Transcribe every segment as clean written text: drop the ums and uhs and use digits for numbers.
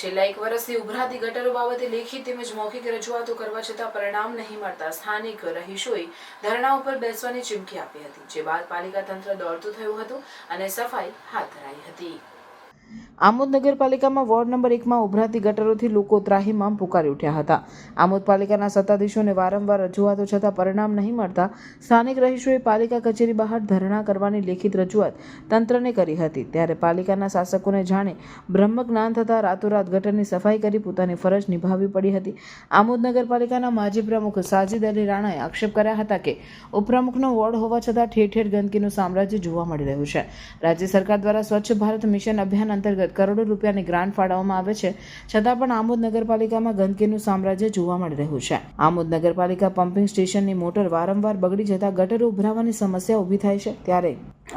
છેલ્લા 1 વર્ષથી ઉભરાતી ગટરો બાબતે લેખિત તેમજ મૌખિક રજૂઆતો કરવા છતાં પરિણામ નહીં મળતા સ્થાનિક રહીશોએ ધરણા ઉપર બેસવાની ચીમકી આપી હતી, જે બાદ પાલિકા તંત્ર દોડતું થયું હતું અને સફાઈ હાથ ધરાઈ હતી। આમોદ નગરપાલિકામાં વોર્ડ નંબર 1માં ઉભરાતી ગટરોથી લોકો ત્રાહિમામ પુકારી ઉઠ્યા હતા। આમોદ પાલિકાના સત્તાધીશોને વારંવાર રજૂઆતો છતાં પરિણામ નહીં મળતા સ્થાનિક રહીશોએ પાલિકા કચેરી બહાર ધરણા કરવાની લેખિત રજૂઆત તંત્રને કરી હતી। ત્યારે પાલિકાના શાસકોને જાણે બ્રહ્મજ્ઞાન થતાં રાતોરાત ગટરની સફાઈ કરી પોતાની ફરજ નિભાવવી પડી હતી। આમોદ નગરપાલિકાના માજી પ્રમુખ સાજિદ અલી રાણાએ આક્ષેપ કર્યા હતા કે ઉપપ્રમુખનો વોર્ડ હોવા છતાં ઠેર ઠેર ગંદકીનું સામ્રાજ્ય જોવા મળી રહ્યું છે। રાજ્ય સરકાર દ્વારા સ્વચ્છ ભારત મિશન અભિયાન અંતર્ગત કરોડો રૂપિયાની ગ્રાન્ટ ફાળવવામાં આવે છે, છતાં પણ આમોદ નગરપાલિકામાં ગંદકીનું સામ્રાજ્ય જોવા મળી રહ્યું છે। આમોદ નગરપાલિકા પમ્પિંગ સ્ટેશનની મોટર વારંવાર બગડી જતા ગટરો ઉભરાવાની સમસ્યા ઊભી થાય છે। ત્યારે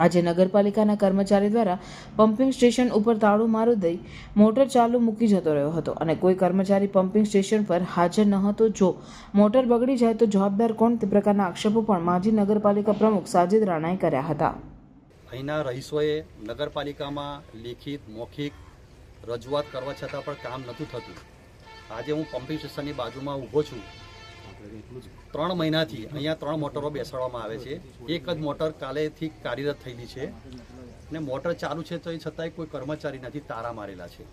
આજે નગરપાલિકાના કર્મચારી દ્વારા પમ્પિંગ સ્ટેશન ઉપર તાળું મારી દઈ મોટર ચાલુ મૂકી જતો રહ્યો હતો અને કોઈ કર્મચારી પમ્પિંગ સ્ટેશન પર હાજર ન હતો। જો મોટર બગડી જાય તો જવાબદાર કોણ, તે પ્રકારના આક્ષેપો પણ માજી નગરપાલિકા પ્રમુખ સાજિદ રાણાએ કર્યા હતા। અહીંના રહીશોએ નગરપાલિકામાં લેખિત મૌખિક રજૂઆત કરવા છતાં પણ કામ નહોતું થતું। આજે હું પમ્પિંગ સ્ટેશનની બાજુમાં ઊભો છું। 3 મહિનાથી અહીંયા 3 મોટરો બેસાડવામાં આવે છે। એક જ મોટર કાલેથી કાર્યરત થયેલી છે અને મોટર ચાલુ છે તો એ છતાંય કોઈ કર્મચારી નથી, તારા મારેલા છે।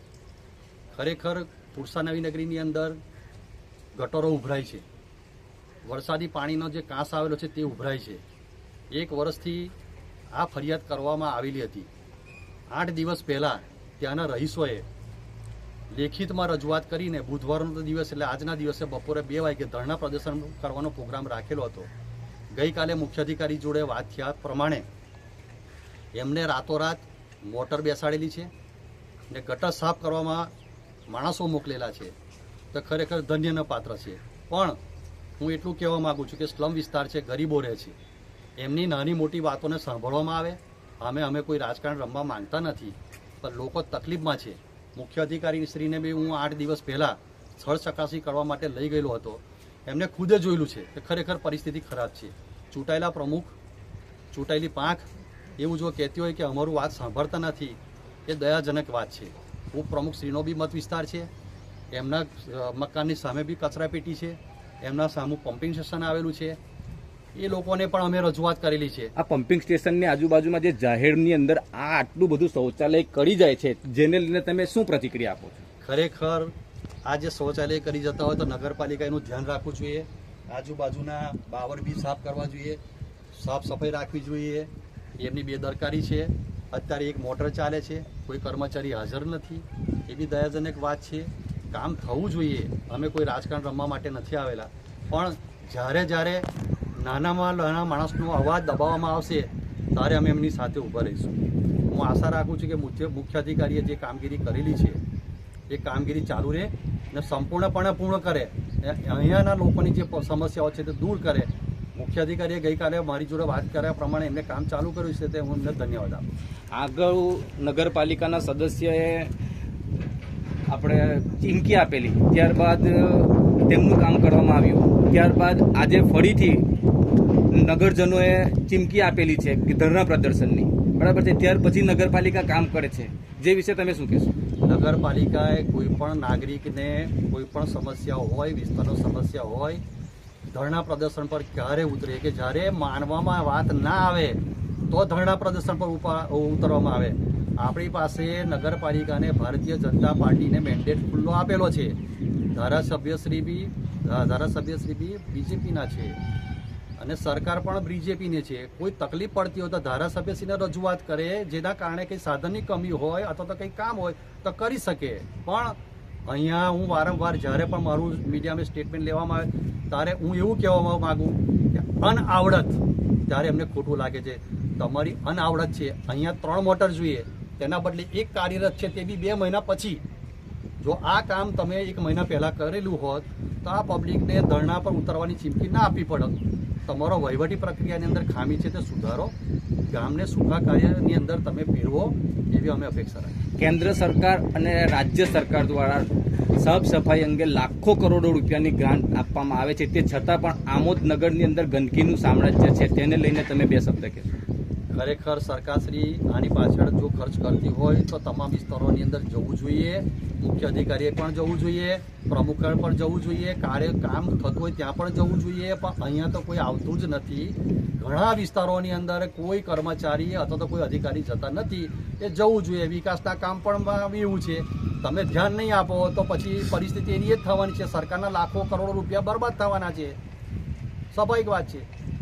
ખરેખર પુરસા નવી નગરીની અંદર ગટરો ઉભરાય છે, વરસાદી પાણીનો જે કાંસ આવેલો છે તે ઉભરાય છે। 1 વર્ષથી આ ફરિયાદ કરવામાં આવેલી હતી। 8 દિવસ પહેલાં ત્યાંના રહીશોએ લેખિતમાં રજૂઆત કરીને બુધવારનો દિવસ એટલે આજના દિવસે બપોરે 2 વાગે ધરણા પ્રદર્શન કરવાનો પ્રોગ્રામ રાખેલો હતો। ગઈકાલે મુખ્ય અધિકારી જોડે વાત થયા પ્રમાણે એમને રાતોરાત મોટર બેસાડેલી છે ને ગટર સાફ કરવામાં માણસો મોકલેલા છે, તો ખરેખર ધન્યના પાત્ર છે। પણ હું એટલું કહેવા માગું છું કે સ્લમ વિસ્તાર છે, ગરીબો રહે છે, એમની નાની મોટી વાતોને સાંભળવામાં આવે। અમે કોઈ રાજકારણ રમવા માંગતા નથી, પણ લોકો તકલીફમાં છે। મુખ્ય અધિકારી શ્રીને બી હું 8 દિવસ પહેલાં સ્થળ ચકાસણી કરવા માટે લઈ ગયેલો હતો। એમને ખુદે જોયેલું છે કે ખરેખર પરિસ્થિતિ ખરાબ છે। ચૂંટાયેલા પ્રમુખ, ચૂંટાયેલી પાંખ એવું જો કહેતી હોય કે અમારું વાત સાંભળતા નથી, એ દયાજનક વાત છે। ઉપપ્રમુખ શ્રીનો બી મત વિસ્તાર છે, એમના મકાનની સામે બી કચરાપેટી છે, એમના સામે પમ્પિંગ સ્ટેશન આવેલું છે, એ લોકોને પણ અમે રજૂઆત કરેલી છે। આ પમ્પિંગ સ્ટેશનની આજુબાજુમાં જે જાહેરની અંદર આ આટલું બધું શૌચાલય કરી જાય છે, જેને લઈને તમે શું પ્રતિક્રિયા આપો છો? ખરેખર આ જે શૌચાલય કરી જતા હોય તો નગરપાલિકા એનું ધ્યાન રાખવું જોઈએ। આજુબાજુના બાવર બી સાફ કરવા જોઈએ, સાફ સફાઈ રાખવી જોઈએ। એમની બેદરકારી છે। અત્યારે એક મોટર ચાલે છે, કોઈ કર્મચારી હાજર નથી, એ બી દયાજનક વાત છે। કામ થવું જોઈએ। અમે કોઈ રાજકારણ રમવા માટે નથી આવેલા, પણ જ્યારે નાનામાં નાના માણસનો અવાજ દબાવવામાં આવશે ત્યારે અમે એમની સાથે ઊભા રહીશું। હું આશા રાખું છું કે મુખ્ય અધિકારીએ જે કામગીરી કરેલી છે એ કામગીરી ચાલુ રહે અને સંપૂર્ણપણે પૂર્ણ કરે। અહીંયાના લોકોની જે સમસ્યાઓ છે તે દૂર કરે। મુખ્ય અધિકારીએ ગઈકાલે મારી જોડે વાત કર્યા પ્રમાણે એમને કામ ચાલુ કર્યું છે, તે હું એમને ધન્યવાદ આપું। આગળ નગરપાલિકાના સદસ્યએ આપણે ચીમકી આપેલી, ત્યારબાદ તેમનું કામ કરવામાં આવ્યું, ત્યારબાદ આજે ફરીથી નગરજનોએ ચીમકી આપેલી છે કે ધરણા પ્રદર્શનની, બરાબર છે? ત્યાર પછી નગરપાલિકા કામ કરે છે, જે વિશે તમે શું કહેશો? નગરપાલિકાએ કોઈ પણ નાગરિકને કોઈ પણ સમસ્યા હોય, વિસ્તારનો સમસ્યા હોય, ધરણા પ્રદર્શન પર ક્યારે ઉતરે કે જ્યારે માનવામાં વાત ના આવે તો ધરણા પ્રદર્શન પર ઉતરવામાં આવે। આપણી પાસે નગરપાલિકાને ભારતીય જનતા પાર્ટીને મેન્ડેટ ખુલ્લો આપેલો છે। ધારાસભ્યશ્રી બી બીજેપીના છે અને સરકાર પણ બીજેપીની છે। કોઈ તકલીફ પડતી હોય તો ધારાસભ્યશ્રીને રજૂઆત કરે, જેના કારણે કંઈ સાધનની કમી હોય અથવા તો કંઈ કામ હોય તો કરી શકે। પણ અહીંયા હું વારંવાર જ્યારે પણ મારું મીડિયામાં સ્ટેટમેન્ટ લેવામાં આવે ત્યારે હું એવું કહેવા માગું કે અનઆવડત, ત્યારે એમને ખોટું લાગે છે। તમારી અનઆવડત છે। અહીંયા 3 મોટર જોઈએ, તેના બદલે એક કાર્યરત છે, તે બી 2 મહિના પછી। જો આ કામ તમે 1 મહિના પહેલાં કરેલું હોત તો આ પબ્લિકને ધરણા પર ઉતરવાની ચીમકી ના આપવી પડત। તમારો વહીવટી પ્રક્રિયાની અંદર ખામી છે તે સુધારો, ગામને સુખા કાર્યની અંદર તમે ફેરવો, એવી અમે અપેક્ષા રાખીએ। કેન્દ્ર સરકાર અને રાજ્ય સરકાર દ્વારા સાફ સફાઈ અંગે લાખો કરોડો રૂપિયાની ગ્રાન્ટ આપવામાં આવે છે, તે છતાં પણ આમોદ નગરની અંદર ગંદકીનું સામ્રાજ્ય છે, તેને લઈને તમે 2 શબ્દ કહેશો? ખરેખર સરકારશ્રી આની પાછળ જો ખર્ચ કરતી હોય તો તમામ વિસ્તારોની અંદર જવું જોઈએ, મુખ્ય અધિકારીએ પણ જવું જોઈએ, પ્રમુખે પણ જવું જોઈએ, કામ થતું હોય ત્યાં પણ જવું જોઈએ, પણ અહીંયા તો કોઈ આવતું જ નથી. ઘણા વિસ્તારોની અંદર કોઈ કર્મચારી અથવા તો કોઈ અધિકારી જતા નથી. એ જવું જોઈએ. વિકાસના કામ પણ એવું છે, તમે ધ્યાન નહીં આપો તો પછી પરિસ્થિતિ એની જ થવાની છે. સરકારના લાખો કરોડો રૂપિયા બરબાદ થવાના છે. સ્વાભાવિક વાત છે.